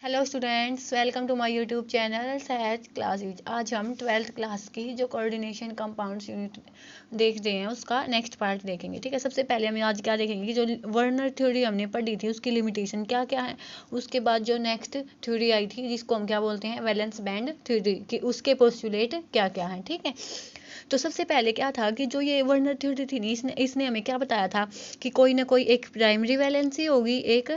Hello students, welcome to my YouTube channel Sahaj classes. आज हम 12th class की जो कोऑर्डिनेशन कंपाउंड्स यूनिट देख रहे हैं उसका नेक्स्ट पार्ट देखेंगे। ठीक है, सबसे पहले हम आज क्या देखेंगे कि जो वर्नर थ्योरी हमने पढ़ी थी उसकी लिमिटेशन क्या क्या है। उसके बाद जो नेक्स्ट थ्योरी आई थी जिसको हम क्या बोलते हैं, वैलेंस बैंड थ्योरी, कि उसके पोस्टुलेट क्या क्या है। ठीक है, तो सबसे पहले क्या था कि जो ये वर्नर थ्योरी थी इसने हमें क्या बताया था कि कोई ना कोई एक प्राइमरी वैलेंसी होगी, एक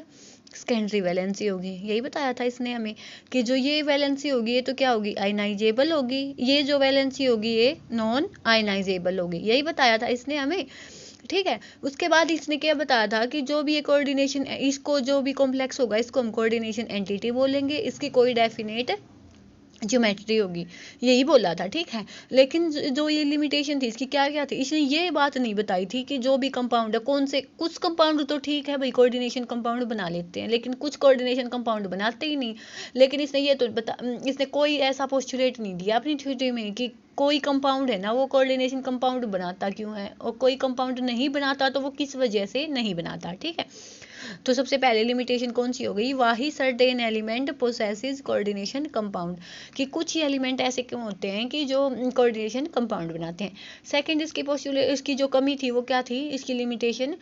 सेकेंडरी वैलेंसी होगी। यही बताया था इसने हमें कि जो ये वैलेंसी होगी ये तो क्या होगी, आयनाइजेबल होगी। ये जो वैलेंसी होगी ये नॉन आयनाइजेबल होगी। यही बताया था इसने हमें। ठीक है, उसके बाद इसने क्या बताया था कि जो भी ये कोऑर्डिनेशन, इसको जो भी कॉम्प्लेक्स होगा इसको हम कोऑर्डिनेशन एंटिटी बोलेंगे। इसकी कोई डेफिनेट ज्योमेट्री होगी, यही बोला था। ठीक है, लेकिन जो ये लिमिटेशन थी इसकी क्या क्या थी, इसने ये बात नहीं बताई थी कि जो भी कंपाउंड है कौन से, कुछ कंपाउंड तो ठीक है भाई कोऑर्डिनेशन कंपाउंड बना लेते हैं, लेकिन कुछ कोऑर्डिनेशन कंपाउंड बनाते ही नहीं। लेकिन इसने ये तो इसने कोई ऐसा पोस्टुलेट नहीं दिया अपनी थ्योरी में कि कोई कंपाउंड है ना वो कोऑर्डिनेशन कंपाउंड बनाता क्यों है, और कोई कंपाउंड नहीं बनाता तो वो किस वजह से नहीं बनाता। ठीक है, तो सबसे पहले लिमिटेशन कौन सी हो गई, वाही सर्टेन एलिमेंट पोसेसिस कोऑर्डिनेशन कंपाउंड, कि कुछ ही एलिमेंट ऐसे क्यों होते हैं कि जो कोऑर्डिनेशन कंपाउंड बनाते हैं। सेकंड इसकी पोस्टुलेट, इसकी जो कमी थी वो क्या थी, इसकी limitation,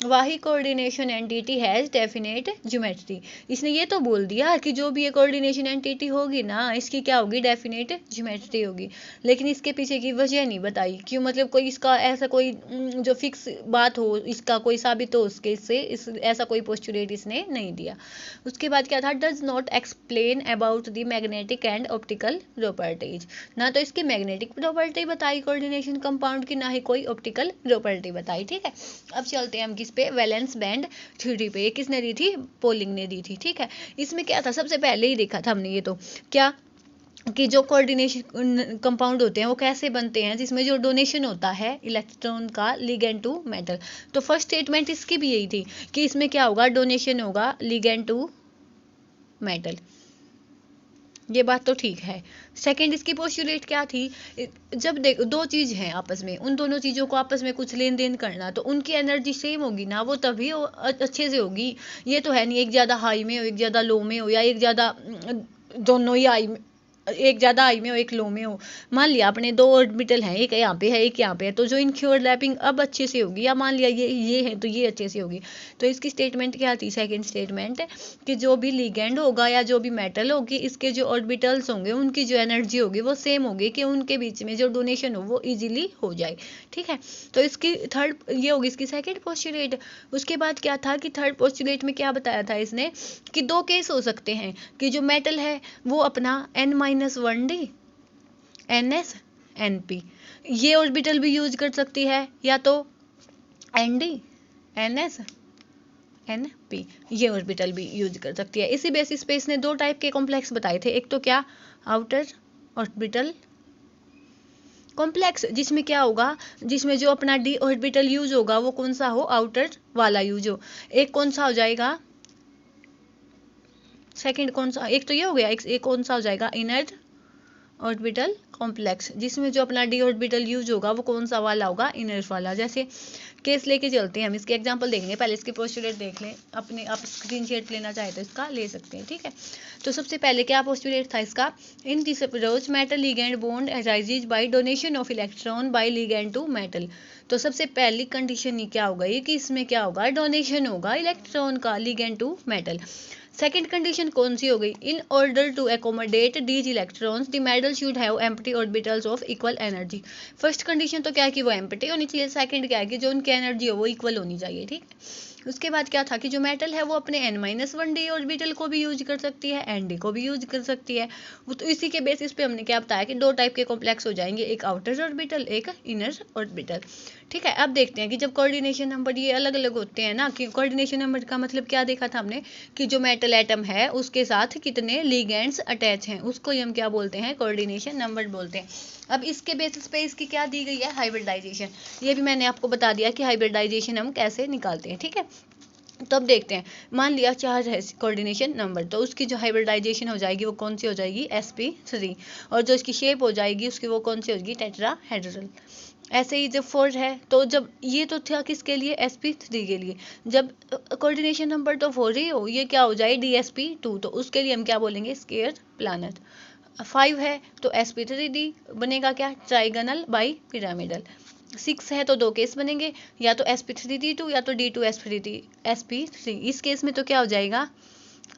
Wahi coordination entity has definite geometry. इसने ये तो बोल दिया कि जो भी ये कोऑर्डिनेशन एंटिटी होगी ना इसकी क्या होगी, डेफिनेट ज्योमेट्री होगी, लेकिन इसके पीछे की वजह नहीं बताई क्यों, मतलब कोई इसका ऐसा कोई जो फिक्स बात हो, इसका कोई साबित हो उसके इससे ऐसा कोई पोस्टुलेट इसने नहीं दिया। उसके बाद क्या था, does not explain about the magnetic and optical properties, ना तो इसकी मैग्नेटिक प्रॉपर्टी बताई कोऑर्डिनेशन कंपाउंड की, ना ही कोई ऑप्टिकल प्रॉपर्टी बताई। ठीक है, अब चलते हैं हम किस पे, वैलेंस बैंड थ्योरी पे। ये किसने दी थी, पोलिंग ने दी थी। ठीक है, इसमें क्या था, सबसे पहले ही देखा था हमने ये तो क्या कि जो कोऑर्डिनेशन कंपाउंड होते हैं वो कैसे बनते हैं, जिसमें जो डोनेशन होता है इलेक्ट्रॉन का लिगेंड टू मेटल। तो फर्स्ट स्टेटमेंट इसकी भी यही थी कि इसमें क्या होगा, डोनेशन होगा लिगेंड टू मेटल। ये बात तो ठीक है। सेकंड इसकी पोस्टुलेट क्या थी, जब देख दो चीज हैं आपस में, उन दोनों चीजों को आपस में कुछ लेन देन करना तो उनकी एनर्जी सेम होगी ना, वो तभी अच्छे से होगी। ये तो है नहीं एक ज्यादा हाई में हो एक ज्यादा लो में हो, या एक ज्यादा दोनों ही हाई, एक ज़्यादा हाई में हो एक लो में हो। मान लिया अपने दो ऑर्बिटल हैं, एक यहाँ पे है एक यहाँ पे है, तो जो इनकी ओवरलैपिंग अब अच्छे से होगी, या मान लिया ये है तो ये अच्छे से होगी। तो इसकी स्टेटमेंट क्या थी, सेकंड स्टेटमेंट, कि जो भी लिगेंड होगा या जो भी मेटल होगी इसके जो ऑर्बिटल्स होंगे उनकी जो एनर्जी होगी वो सेम होगी, कि उनके बीच में जो डोनेशन हो वो इजीली हो जाए। ठीक है, तो इसकी थर्ड ये होगी इसकी सेकंड पोस्टुलेट। उसके बाद क्या था कि थर्ड पोस्टुलेट में क्या बताया था इसने कि दो केस हो सकते हैं, कि जो मेटल है वो अपना n-1d ns np ये ऑर्बिटल भी यूज कर सकती है, या तो nd ns np ये ऑर्बिटल भी यूज कर सकती है। इसी बेसिस पे इसने दो टाइप के कॉम्प्लेक्स बताए थे, एक तो क्या, आउटर ऑर्बिटल कॉम्प्लेक्स, जिसमें क्या होगा, जिसमें जो अपना d ऑर्बिटल यूज होगा वो कौन सा हो, आउटर वाला यूज हो। एक कौन सा हो जाएगा, सेकंड कौन सा, एक तो ये हो गया, एक कौन सा हो जाएगा, इनर ऑर्बिटल कॉम्प्लेक्स, जिसमें जो अपना डी ऑर्बिटल यूज होगा वो कौन सा वाला होगा, इनर वाला। जैसे केस लेके चलते हैं हम, इसके एग्जांपल देखेंगे, पहले इसकी पोस्टुलेट देख लें अपने, आप स्क्रीनशॉट लेना चाहे तो इसका ले सकते हैं। ठीक है, तो सबसे पहले क्या पोस्टुलेट था इसका, in this approach metal ligand bond arises by donation of electron by ligand to metal. तो सबसे पहली कंडीशन ये क्या होगा, ये कि इसमें क्या होगा, डोनेशन होगा इलेक्ट्रॉन का ligand to metal. Second condition कौन सी हो गई, in order to accommodate these electrons the metal should have empty orbitals of equal energy. First condition तो क्या है कि वो एम्प्टी होनी चाहिए, सेकंड क्या है कि जो उनकी एनर्जी हो वो इक्वल होनी चाहिए। ठीक, उसके बाद क्या था कि जो मेटल है वो अपने n-1d ऑर्बिटल को भी यूज कर सकती है, nd को भी यूज कर सकती है। तो इसी के बेसिस पे हमने क्या बताया कि दो टाइप के कॉम्प्लेक्स हो जाएंगे, एक आउटर ऑर्बिटल एक इनर ऑर्बिटल। ठीक है, अब देखते हैं कि जब कोऑर्डिनेशन नंबर ये अलग अलग होते हैं ना, कि कोऑर्डिनेशन नंबर का मतलब क्या देखा था हमने, कि जो मेटल एटम है उसके साथ कितने लिगेंड्स अटैच हैं उसको ही हम क्या बोलते हैं, कोऑर्डिनेशन नंबर बोलते हैं। अब इसके बेसिस पे इसकी क्या दी गई है, हाइब्रिडाइजेशन। ये भी मैंने आपको बता दिया कि हाइब्रिडाइजेशन हम कैसे निकालते हैं। ठीक है, तो अब देखते हैं, मान लिया चार है कोऑर्डिनेशन नंबर, तो उसकी जो हाइब्रिडाइजेशन हो जाएगी वो कौन सी हो जाएगी, sp3, और जो इसकी शेप हो जाएगी उसकी वो कौन सी होगी, टेट्राहेड्रल। ऐसे ही जब 4 है तो जब ये तो था किसके लिए, sp3 के लिए, जब कोऑर्डिनेशन नंबर तो 4 ही हो, ये क्या हो जाए dsp2, तो उसके लिए हम क्या बोलेंगे, स्क्वायर प्लैनेट। 5 है तो sp3d बनेगा क्या, ट्राइगोनल बाई पिरामिडल। 6 है तो दो केस बनेंगे, या तो sp3d2 या तो d2sp3। इस केस में तो क्या हो जाएगा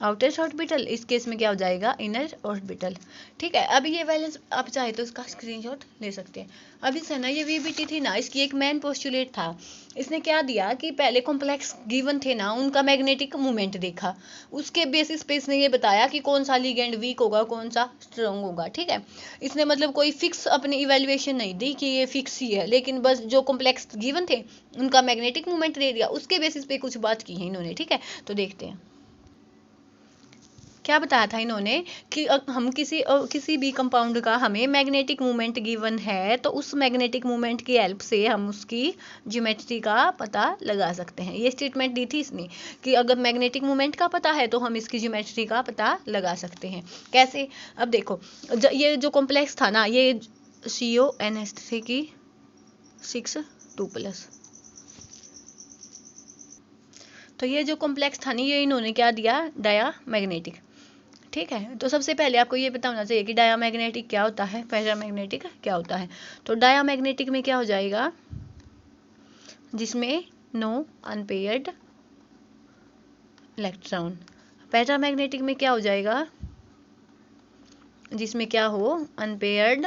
आउटर ऑर्बिटल, इस केस में क्या हो जाएगा इनर ऑर्बिटल। ठीक है, अब ये वैलेंस आप चाहे तो इसका स्क्रीनशॉट ले सकते हैं। अब इससे ना ये वीबीटी थी ना, इसकी एक मेन पोस्टुलेट था, इसने क्या दिया कि पहले कॉम्प्लेक्स गिवन थे ना उनका मैग्नेटिक मोमेंट देखा, उसके बेसिस पे इसने ये बताया कि कौन सा लिगेंड वीक होगा कौन सा स्ट्रॉन्ग होगा। ठीक है, इसने मतलब कोई फिक्स अपनी इवेल्युएशन नहीं दी कि ये फिक्स ही है, लेकिन बस जो कॉम्प्लेक्स गिवन थे उनका मैग्नेटिक मोमेंट दे दिया, उसके बेसिस पे कुछ बात की है इन्होंने। ठीक है, तो देखते हैं क्या बताया था इन्होंने कि हम किसी भी कंपाउंड का हमें मैग्नेटिक मोमेंट गिवन है तो उस मैग्नेटिक मोमेंट की हेल्प से हम उसकी ज्योमेट्री का पता लगा सकते हैं। ये स्टेटमेंट दी थी इसने कि अगर मैग्नेटिक मोमेंट का पता है तो हम इसकी ज्योमेट्री का पता लगा सकते हैं। कैसे, अब देखो ये जो कॉम्प्लेक्स था ना, ये CONH3 की 6 2+, तो ये जो कॉम्प्लेक्स था ना ये इन्होंने क्या दिया, डायामैग्नेटिक। ठीक है, तो सबसे पहले आपको ये पता होना चाहिए कि डायामैग्नेटिक क्या होता है, पैरामैग्नेटिक क्या होता है। तो डायामैग्नेटिक में क्या हो जाएगा, जिसमें नो अनपेयर्ड इलेक्ट्रॉन। पैरामैग्नेटिक में क्या हो जाएगा, जिसमें क्या हो अनपेयर्ड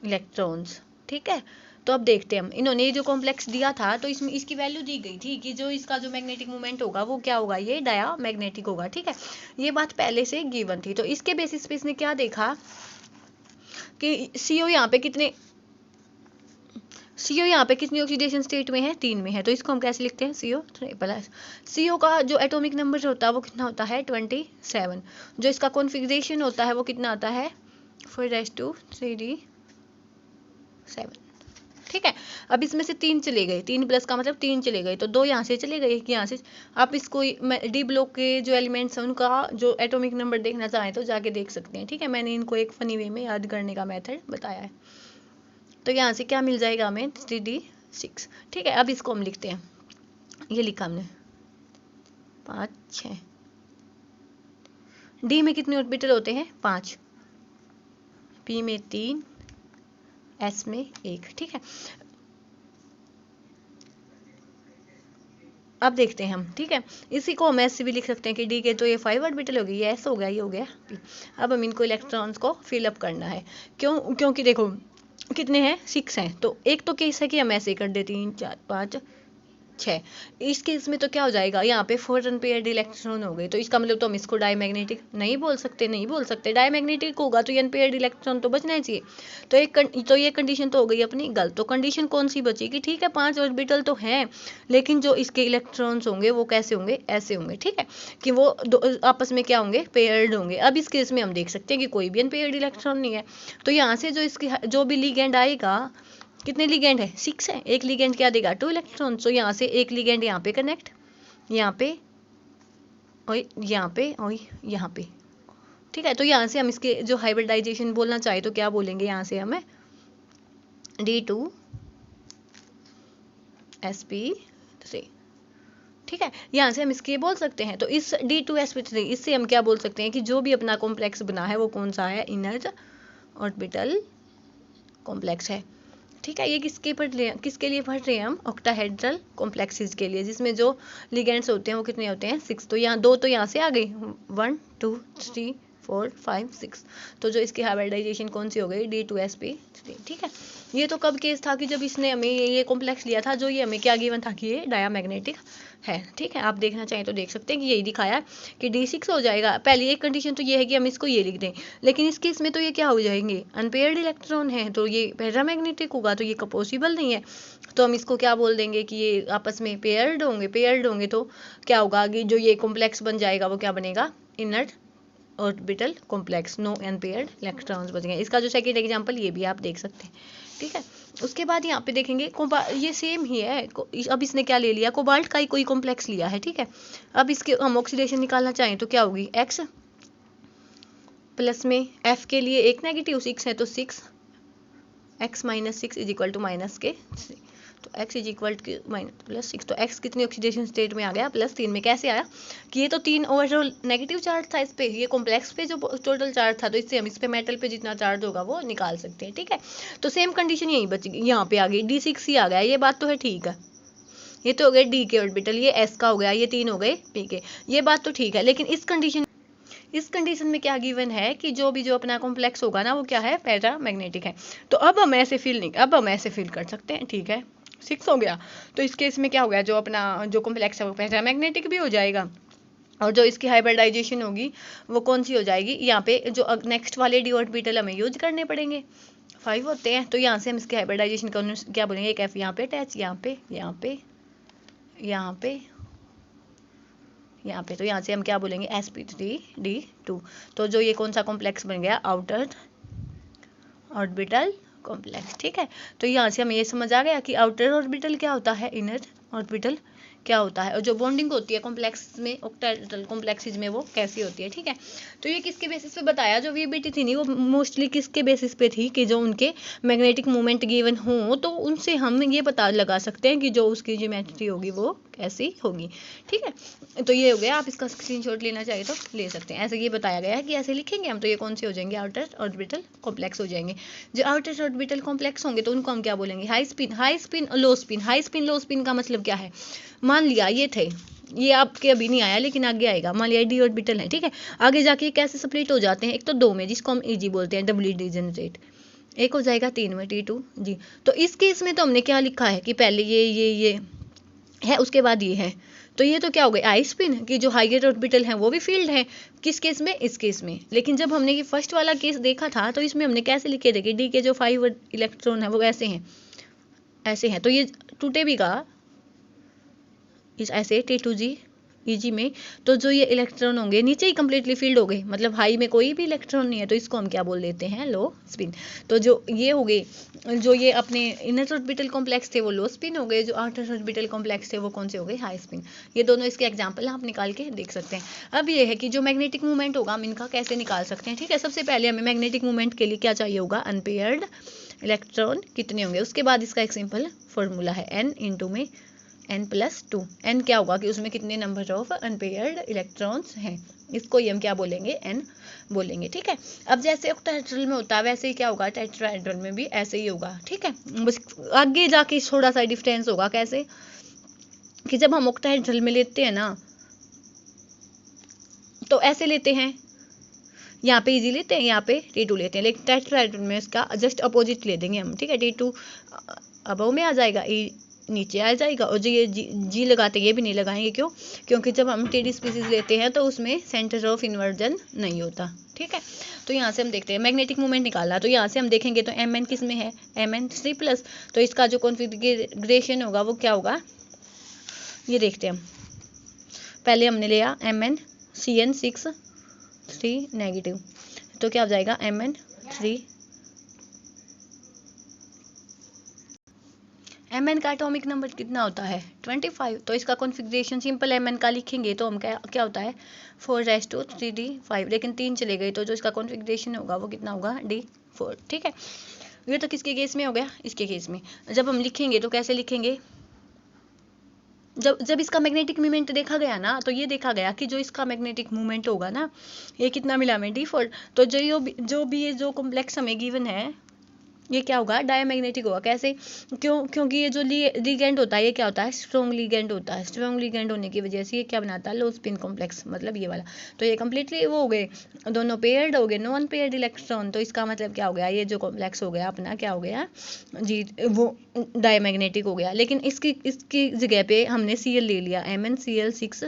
इलेक्ट्रॉन्स। ठीक है, तो अब देखते हैं हम, इन्होंने जो कॉम्प्लेक्स दिया था तो इसमें इसकी वैल्यू दी गई थी कि जो इसका जो मैग्नेटिक मोमेंट होगा वो क्या होगा, ये डायामैग्नेटिक होगा। ठीक है, ये बात पहले से गिवन थी, तो इसके बेसिस पे इसने क्या देखा कि CO यहाँ पे कितनी ऑक्सीडेशन स्टेट में है, 3 में है, तो इसको हम कैसे लिखते हैं CO3+। CO का जो एटॉमिक नंबर होता है वो कितना होता है 27, जो इसका कॉन्फ़िगरेशन होता है वो कितना आता है 4s2 3d7। ठीक है, अब इसमें से 3 चले गए, 3+ का मतलब 3 चले गए, तो 2 यहाँ से चले गए, 1 यहाँ से। आप इसको डी ब्लॉक के जो एलिमेंट्स हैं उनका जो एटॉमिक नंबर देखना चाहें तो जाके देख सकते हैं। ठीक है, मैंने इनको एक फनी वे में याद करने का मेथड बताया है। तो यहाँ से क्या मिल जाएगा हमें 3d6। ठीक है, अब इसको हम लिखते हैं, ये लिखा हमने 5 6। डी में कितने ऑर्बिटल होते हैं 5, पी में 3, एस में 1। ठीक है, अब देखते हैं हम। ठीक है, इसी को हम एस भी लिख सकते हैं कि डी के तो ये 5 ऑर्बिटल हो गई, ये एस हो गया, ये हो गया पी। अब हम इनको इलेक्ट्रॉन्स को फिलअप करना है, क्योंकि देखो कितने हैं 6 हैं, तो एक तो केस है कि हम ऐसे कर देते 3 4 5 6। इस केस में तो क्या हो जाएगा, यहाँ पे 4 अनपेयर्ड इलेक्ट्रॉन हो गए, तो इसका मतलब तो हम इसको डायमैग्नेटिक नहीं बोल सकते। डायमैग्नेटिक होगा तो ये अनपेयर्ड इलेक्ट्रॉन तो बचना ही चाहिए, तो ये कंडीशन तो हो गई अपनी गलत। तो कंडीशन कौन सी बचेगी, ठीक है 5 ऑर्बिटल तो हैं, लेकिन जो इसके इलेक्ट्रॉन्स होंगे वो कैसे होंगे, ऐसे होंगे। ठीक है, कि वो आपस में क्या होंगे, पेयर्ड होंगे। अब इस केस में हम देख सकते हैं कि कोई भी अनपेयर्ड इलेक्ट्रॉन नहीं है, तो यहाँ से जो भी लिगेंड आएगा, कितने लिगेंड है 6 है, एक लिगेंड क्या देगा 2 इलेक्ट्रॉन, तो यहाँ से एक लिगेंड यहाँ पे कनेक्ट, यहाँ पे और यहाँ पे और यहाँ पे। ठीक है, तो यहाँ से हम इसके जो हाइब्रिडाइजेशन बोलना चाहे तो क्या बोलेंगे, यहाँ से हमें D2sp3। ठीक है, यहाँ से हम इसके बोल सकते हैं, तो इस D2sp3 इससे हम क्या बोल सकते हैं कि जो भी अपना कॉम्प्लेक्स बना है वो कौन सा है, इनर ऑर्बिटल कॉम्प्लेक्स है। ठीक है, ये किसके लिए पढ़ रहे हैं हम, ऑक्टाहेड्रल कॉम्प्लेक्सेस के लिए, जिसमें जो लिगेंड्स होते हैं वो कितने होते हैं 6। तो यहाँ 2 तो यहाँ से आ गई, 1 2 3 4 5 6, तो जो इसकी हाइब्रिडाइजेशन कौन सी हो गई D2sp3। ठीक है, ये तो कब केस था कि जब इसने हमें ये कॉम्प्लेक्स लिया था, जो ये हमें क्या गिवन था कि ये डायामैग्नेटिक है। ठीक है, आप देखना चाहें तो देख सकते हैं कि यही दिखाया कि D6 हो जाएगा। पहली एक कंडीशन तो ये है कि हम इसको ये लिख दें, लेकिन इस केस में तो ये क्या हो जाएंगे, अनपेयर्ड इलेक्ट्रॉन है, तो ये पैरामैग्नेटिक होगा, तो ये पॉसिबल नहीं है। तो हम इसको क्या बोल देंगे कि ये आपस में पेयर्ड होंगे तो क्या होगा कि जो ये कॉम्प्लेक्स बन जाएगा वो क्या बनेगा, inner orbital complex, no unpaired electrons बच गए। इसका जो सेकंड एग्जांपल ये भी आप देख सकते हैं। ठीक है, उसके बाद यहाँ पे देखेंगे ये सेम ही है, अब इसने क्या ले लिया, कोबाल्ट का ही कोई कॉम्प्लेक्स लिया है। ठीक है, अब इसके हम ऑक्सीडेशन निकालना चाहें तो क्या होगी, X प्लस में F के लिए एक नेगेटिव 6 है तो 6 x minus 6 is equal to minus के 3, तो x is equal to minus plus 6, तो x कितनी ऑक्सीडेशन स्टेट में आ गया, +3 में। कैसे आया कि ये तो 3 ओवरऑल नेगेटिव चार्ज था इस पे, ये कॉम्प्लेक्स पे जो टोटल चार्ज था, तो इससे हम इस पे मेटल पे जितना चार्ज होगा वो निकाल सकते हैं, ठीक है। तो सेम कंडीशन यही बच गई, यहाँ पे आ गई, D6 ही आ गया, ये बात तो है, ठीक है। ये तो हो गए D के ऑर्बिटल, ये S का हो गया, ये 3 हो गए P के, ये बात तो ठीक है। लेकिन इस कंडीशन में क्या गिवन है कि जो अपना कॉम्प्लेक्स होगा ना वो क्या है, पैरामैग्नेटिक है। तो अब हम ऐसे फील कर सकते हैं, ठीक है। 6 हो गया, तो इस केस में क्या हो गया, जो कॉम्प्लेक्स है वो पैरामैग्नेटिक भी हो जाएगा, और जो इसकी हाइब्रिडाइजेशन होगी वो कौन सी हो जाएगी, यहाँ पे जो नेक्स्ट वाले डी ऑर्बिटल हमें यूज करने पड़ेंगे, 5 होते हैं। तो यहाँ से हम इसकी हाइब्रिडाइजेशन क्या बोलेंगे, एक F यहाँ पे अटैच, यहाँ पे, तो यहाँ से हम क्या बोलेंगे, sp3d2। तो जो ये कौन सा कॉम्प्लेक्स बन गया, आउटर ऑर्बिटल कॉम्प्लेक्स, ठीक है। तो यहाँ से हमें ये समझ आ गया कि आउटर ऑर्बिटल क्या होता है, इनर ऑर्बिटल क्या होता है, और जो बॉन्डिंग होती है कॉम्प्लेक्स में, ऑक्टाहेड्रल कॉम्प्लेक्सेस में, वो कैसी होती है, ठीक है। तो ये किसके बेसिस पे बताया, जो वीबीटी थी नहीं, वो मोस्टली किसके बेसिस पे थी कि जो उनके मैग्नेटिक मोमेंट गिवन हो, तो उनसे हम ये पता लगा सकते हैं कि जो उसकी ज्योमेट्री होगी वो कैसी होगी, ठीक है। तो ये हो गया, आप इसका स्क्रीनशॉट लेना चाहिए तो ले सकते हैं। ऐसे ये बताया गया है कि ऐसे लिखेंगे हम, तो ये कौन से हो जाएंगे, आउटर ऑर्बिटल कॉम्प्लेक्स हो जाएंगे। जो आउटर ऑर्बिटल कॉम्प्लेक्स होंगे तो उनको हम क्या बोलेंगे, हाई स्पिन लो स्पिन का मतलब क्या है, मान लिया ये थे, ये आपके अभी नहीं आया लेकिन आगे आएगा, मान लिया डी ऑर्बिटल है, ठीक है। आगे जाके कैसे स्प्लिट हो जाते हैं, एक तो 2 में जिसको हम ईजी बोलते हैं, डबली डिजनरेट, एक हो जाएगा 3 में, T2 जी। तो इस केस में तो हमने क्या लिखा है कि पहले ये है, उसके बाद ये है, तो ये तो क्या हो गया, आई स्पिन की जो हाइयर ऑर्बिटल है वो भी फील्ड है, किस केस में, इस केस में। लेकिन जब हमने ये फर्स्ट वाला केस देखा था तो इसमें हमने कैसे लिखे थे कि डी के जो 5 इलेक्ट्रॉन है वो ऐसे हैं, तो ये टूटेगा इस ऐसे T2G EG में, तो जो ये इलेक्ट्रॉन होंगे नीचे ही कंप्लीटली फील्ड हो गए, मतलब हाई में कोई भी इलेक्ट्रॉन नहीं है, तो इसको हम क्या बोल देते हैं, लो स्पिन। तो जो ये हो गए, जो ये अपने इनर ऑर्बिटल कॉम्प्लेक्स थे वो लो स्पिन हो गए, जो आउटर ऑर्बिटल कॉम्प्लेक्स थे वो कौन से हो गए, हाई स्पिन। ये दोनों इसके एग्जाम्पल आप निकाल के देख सकते हैं। अब ये है कि जो मैग्नेटिक मूवमेंट होगा हम इनका कैसे निकाल सकते हैं, ठीक है। सबसे पहले हमें मैग्नेटिक मूवमेंट के लिए क्या चाहिए होगा, अनपेयर्ड इलेक्ट्रॉन कितने होंगे, उसके बाद इसका एक सिंपल फॉर्मूला है, n इंटू में n+2। n क्या होगा कि उसमें कितने नंबर ऑफ अनपेयर्ड इलेक्ट्रॉन्स हैं, इसको ही हम क्या बोलेंगे, n बोलेंगे, ठीक है। अब जैसे ऑक्टाहेड्रल में होता है वैसे ही क्या होगा, टेट्राहेड्रल में भी ऐसे ही होगा, ठीक है। बस आगे जाके थोड़ा सा डिफरेंस होगा, कैसे कि जब हम ऑक्टाहेड्रल में लेते हैं ना तो ऐसे लेते हैं, यहाँ पे इजी लेते हैं, यहाँ पे T2 लेते हैं, लेकिन टेट्राहेड्रल में इसका जस्ट अपोजिट ले देंगे हम, ठीक है। T2 अबव में आ जाएगा, E नीचे आ जाएगा, और जो ये जी लगाते हैं ये भी नहीं लगाएंगे, क्योंकि जब हम TD स्पीसीज लेते हैं तो उसमें सेंटर ऑफ इन्वर्जन नहीं होता, ठीक है। तो यहाँ से हम देखते हैं मैग्नेटिक मूवमेंट निकाला, तो यहाँ से हम देखेंगे तो Mn किस में है, Mn3+, तो इसका जो कॉन्फिगरेशन होगा वो क्या होगा, ये देखते हैं हम। पहले हमने लिया MnCN6 3 नेगेटिव, तो क्या हो जाएगा, Mn का एटॉमिक नंबर कितना होता है, 25। तो इसका कॉन्फ़िगरेशन सिंपल Mn का लिखेंगे तो हम क्या होता है, 4^3d5, लेकिन 3 चले गए तो जो इसका कॉन्फ़िगरेशन होगा वो कितना होगा, D4, ठीक है। ये तो किसके केस में हो गया, इसके केस में। जब हम लिखेंगे तो कैसे लिखेंगे, जब इसका मैग्नेटिक मूवमेंट देखा गया ना, तो ये देखा गया कि जो इसका मैग्नेटिक मूवमेंट होगा ना, ये कितना मिला हमें, D4। तो जो भी ये जो कॉम्प्लेक्स हमें गिवन है ये क्या होगा, डायमैग्नेटिक होगा। कैसे, क्योंकि ये जो लिगेंड होता है ये क्या होता है, स्ट्रॉन्ग लिगेंड होता है। स्ट्रॉन्ग लिगेंड होने की वजह से ये क्या बनाता है, लो स्पिन कॉम्प्लेक्स, मतलब ये वाला। तो ये कम्प्लीटली वो हो गए, दोनों पेयर्ड हो गए, नो अनपेयर्ड इलेक्ट्रॉन। तो इसका मतलब क्या हो गया, ये जो कॉम्प्लेक्स हो गया अपना क्या हो गया जी, वो डायमैग्नेटिक हो गया। लेकिन इसकी जगह पे हमने Cl ले लिया, MnCl6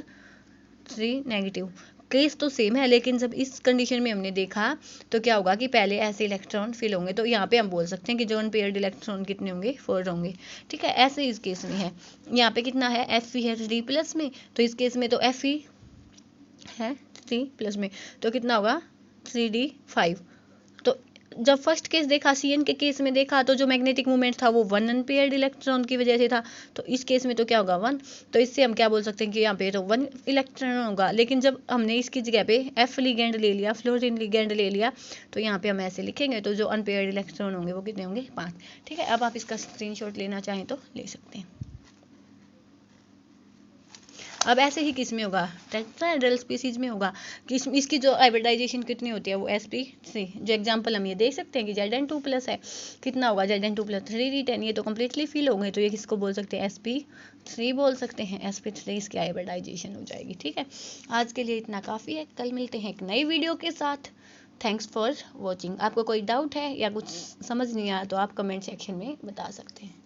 3 नेगेटिव। केस तो सेम है, लेकिन जब इस कंडीशन में हमने देखा तो क्या होगा कि पहले ऐसे इलेक्ट्रॉन फिल होंगे, तो यहाँ पे हम बोल सकते हैं कि जो अनपेयर्ड इलेक्ट्रॉन कितने होंगे, 4 होंगे, ठीक है। ऐसे इस केस में है, यहाँ पे कितना है, Fe है 3+ में, तो इस केस में तो Fe है 3+ में, तो कितना होगा 3d5। तो जब फर्स्ट केस देखा CN के केस में देखा तो जो मैग्नेटिक मोमेंट था वो 1 अनपेयर्ड इलेक्ट्रॉन की वजह से था, तो इस केस में तो क्या होगा 1, तो इससे हम क्या बोल सकते हैं कि यहाँ पे तो 1 इलेक्ट्रॉन होगा। लेकिन जब हमने इसकी जगह पे F लिगेंड ले लिया, फ्लोरीन लिगेंड ले लिया, तो यहाँ पे हम ऐसे लिखेंगे, तो जो अनपेयर्ड इलेक्ट्रॉन होंगे वो कितने होंगे 5। ठीक है, अब आप इसका स्क्रीनशॉट लेना चाहें तो ले सकते हैं। अब ऐसे ही किस में होगा, टेट्राहेड्रल स्पीसीज में होगा कि इसकी जो हाइब्रिडाइजेशन कितनी होती है वो sp3, जो एग्जांपल हम ये देख सकते हैं कि Zn2+ है, कितना होगा Zn2+ 3d10, ये तो कम्प्लीटली फिल हो गए, तो ये किसको बोल सकते हैं sp3 बोल सकते हैं, sp3 इसकी हाइब्रिडाइजेशन हो जाएगी। ठीक है, आज के लिए इतना काफ़ी है, कल मिलते हैं एक नई वीडियो के साथ। Thanks for watching. आपको कोई डाउट है या कुछ समझ नहीं आया तो आप कमेंट सेक्शन में बता सकते हैं।